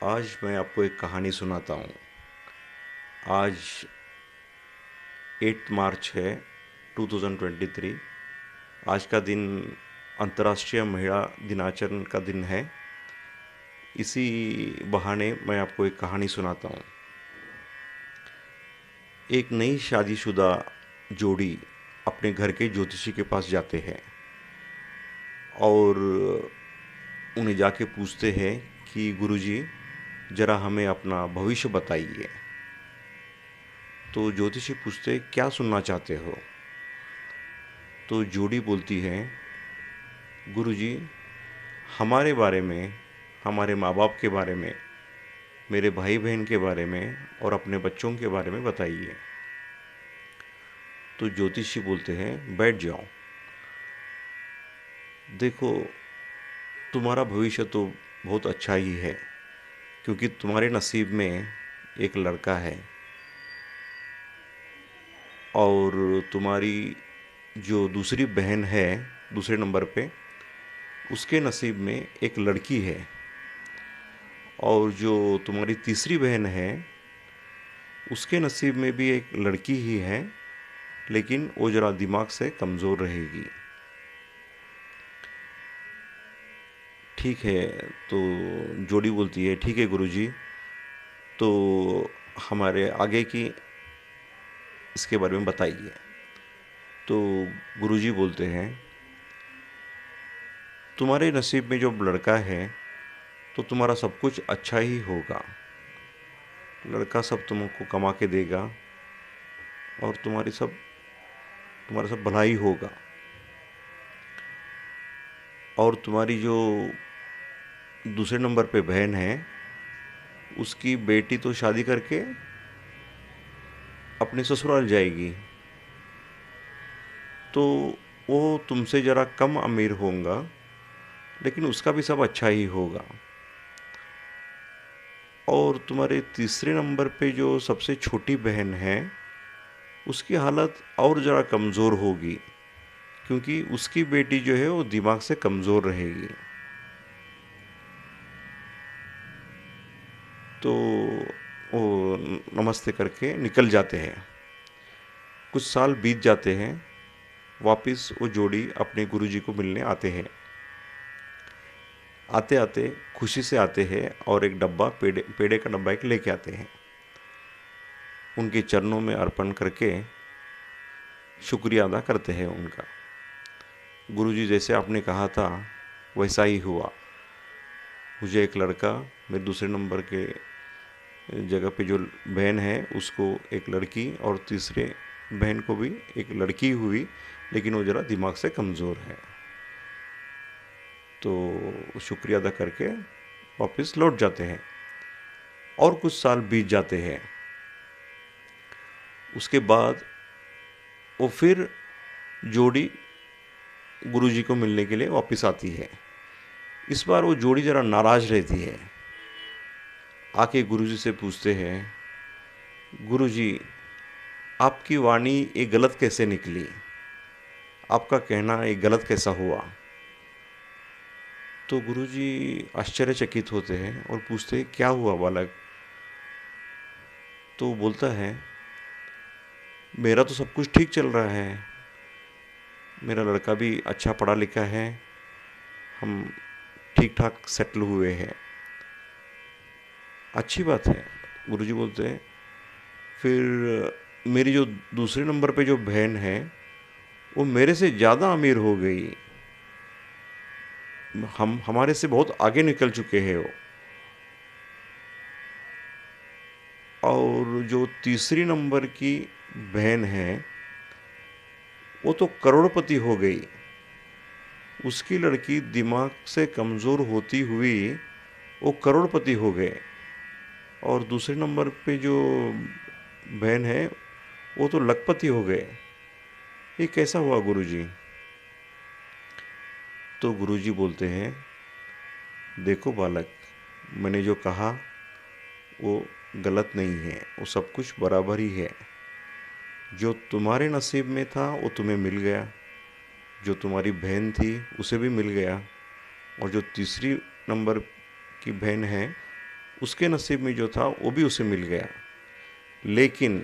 आज मैं आपको एक कहानी सुनाता हूँ। आज 8 मार्च है 2023। आज का दिन अंतर्राष्ट्रीय महिला दिनाचरण का दिन है। इसी बहाने मैं आपको एक कहानी सुनाता हूँ। एक नई शादीशुदा जोड़ी अपने घर के ज्योतिषी के पास जाते हैं और उन्हें जाके पूछते हैं कि गुरुजी ज़रा हमें अपना भविष्य बताइए। तो ज्योतिषी पूछते क्या सुनना चाहते हो। तो जोड़ी बोलती है, गुरुजी हमारे बारे में, हमारे माँ बाप के बारे में, मेरे भाई बहन के बारे में और अपने बच्चों के बारे में बताइए। तो ज्योतिषी बोलते हैं बैठ जाओ। देखो तुम्हारा भविष्य तो बहुत अच्छा ही है, क्योंकि तुम्हारे नसीब में एक लड़का है और तुम्हारी जो दूसरी बहन है दूसरे नंबर पे, उसके नसीब में एक लड़की है और जो तुम्हारी तीसरी बहन है उसके नसीब में भी एक लड़की ही है, लेकिन वो ज़रा दिमाग से कमज़ोर रहेगी। ठीक है। तो जोड़ी बोलती है ठीक है गुरुजी, तो हमारे आगे की इसके बारे में बताइए। तो गुरुजी बोलते हैं तुम्हारे नसीब में जो लड़का है तो तुम्हारा सब कुछ अच्छा ही होगा। लड़का सब तुमको कमा के देगा और तुम्हारा सब भलाई होगा। और तुम्हारी जो दूसरे नंबर पे बहन है उसकी बेटी तो शादी करके अपने ससुराल जाएगी, तो वो तुमसे ज़रा कम अमीर होगा, लेकिन उसका भी सब अच्छा ही होगा। और तुम्हारे तीसरे नंबर पे जो सबसे छोटी बहन है उसकी हालत और ज़रा कमज़ोर होगी, क्योंकि उसकी बेटी जो है वो दिमाग से कमज़ोर रहेगी। तो वो नमस्ते करके निकल जाते हैं। कुछ साल बीत जाते हैं। वापस वो जोड़ी अपने गुरुजी को मिलने आते हैं। आते आते खुशी से आते हैं और एक डब्बा पेड़े पेड़े का डब्बा एक लेके आते हैं। उनके चरणों में अर्पण करके शुक्रिया अदा करते हैं उनका। गुरुजी जैसे आपने कहा था वैसा ही हुआ। मुझे एक लड़का, मेरे दूसरे नंबर के जगह पे जो बहन है उसको एक लड़की और तीसरे बहन को भी एक लड़की हुई, लेकिन वो ज़रा दिमाग से कमज़ोर है। तो शुक्रिया अदा करके वापस लौट जाते हैं और कुछ साल बीत जाते हैं। उसके बाद वो फिर जोड़ी गुरुजी को मिलने के लिए वापस आती है। इस बार वो जोड़ी ज़रा नाराज़ रहती है। आके गुरुजी से पूछते हैं, गुरुजी आपकी वाणी ये गलत कैसे निकली, आपका कहना ये गलत कैसा हुआ। तो गुरुजी आश्चर्यचकित होते हैं और पूछते हैं क्या हुआ बालक। तो वो बोलता है मेरा तो सब कुछ ठीक चल रहा है, मेरा लड़का भी अच्छा पढ़ा लिखा है, हम ठीक ठाक सेटल हुए हैं। अच्छी बात है। गुरुजी बोलते हैं फिर मेरी जो दूसरे नंबर पे जो बहन है वो मेरे से ज़्यादा अमीर हो गई, हम हमारे से बहुत आगे निकल चुके हैं वो। और जो तीसरी नंबर की बहन है वो तो करोड़पति हो गई, उसकी लड़की दिमाग से कमज़ोर होती हुई वो करोड़पति हो गए। और दूसरे नंबर पे जो बहन है वो तो लखपति हो गए। ये कैसा हुआ गुरुजी। तो गुरुजी बोलते हैं देखो बालक, मैंने जो कहा वो गलत नहीं है, वो सब कुछ बराबर ही है। जो तुम्हारे नसीब में था वो तुम्हें मिल गया, जो तुम्हारी बहन थी उसे भी मिल गया, और जो तीसरी नंबर की बहन है उसके नसीब में जो था वो भी उसे मिल गया। लेकिन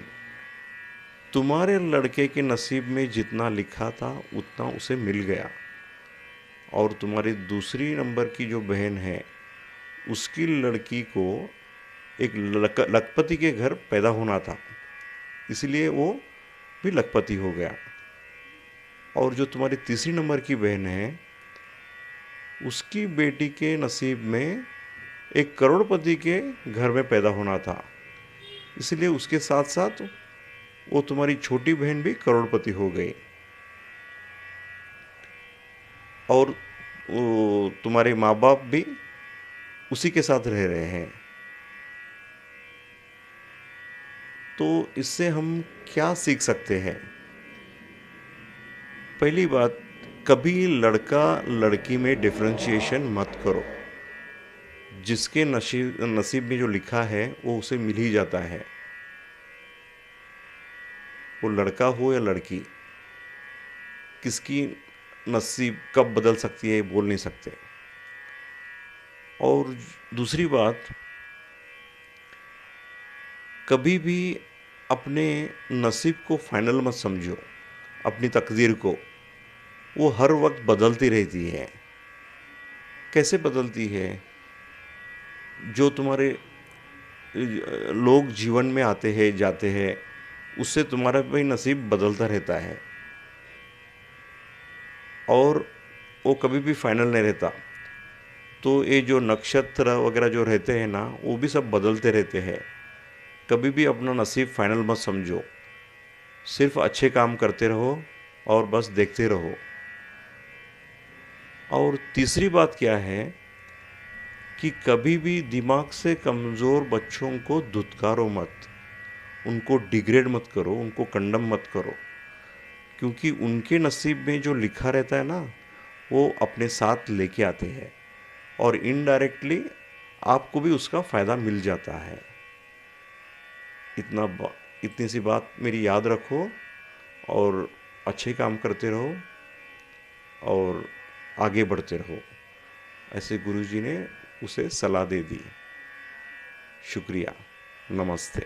तुम्हारे लड़के के नसीब में जितना लिखा था उतना उसे मिल गया। और तुम्हारी दूसरी नंबर की जो बहन है, उसकी लड़की को एक लखपति के घर पैदा होना था, इसलिए वो भी लखपति हो गया। और जो तुम्हारी तीसरी नंबर की बहन है, उसकी बेटी के नसीब में एक करोड़पति के घर में पैदा होना था, इसलिए उसके साथ साथ वो तुम्हारी छोटी बहन भी करोड़पति हो गई। और वो तुम्हारे माँ बाप भी उसी के साथ रह रहे हैं। तो इससे हम क्या सीख सकते हैं? पहली बात, कभी लड़का लड़की में डिफरेंशिएशन मत करो। जिसके नसीब में जो लिखा है वो उसे मिल ही जाता है, वो लड़का हो या लड़की। किसकी नसीब कब बदल सकती है बोल नहीं सकते। और दूसरी बात, कभी भी अपने नसीब को फाइनल मत समझो। अपनी तकदीर को, वो हर वक्त बदलती रहती है। कैसे बदलती है? जो तुम्हारे लोग जीवन में आते हैं जाते हैं, उससे तुम्हारा भी नसीब बदलता रहता है, और वो कभी भी फाइनल नहीं रहता। तो ये जो नक्षत्र वगैरह जो रहते हैं ना, वो भी सब बदलते रहते हैं। कभी भी अपना नसीब फाइनल मत समझो। सिर्फ अच्छे काम करते रहो और बस देखते रहो। और तीसरी बात क्या है कि कभी भी दिमाग से कमज़ोर बच्चों को धुतकारो मत, उनको डिग्रेड मत करो, उनको कंडम मत करो। क्योंकि उनके नसीब में जो लिखा रहता है ना, वो अपने साथ लेके आते हैं, और इनडायरेक्टली आपको भी उसका फ़ायदा मिल जाता है। इतनी सी बात मेरी याद रखो और अच्छे काम करते रहो और आगे बढ़ते रहो। ऐसे गुरुजी ने उसे सलाह दे दी। शुक्रिया। नमस्ते।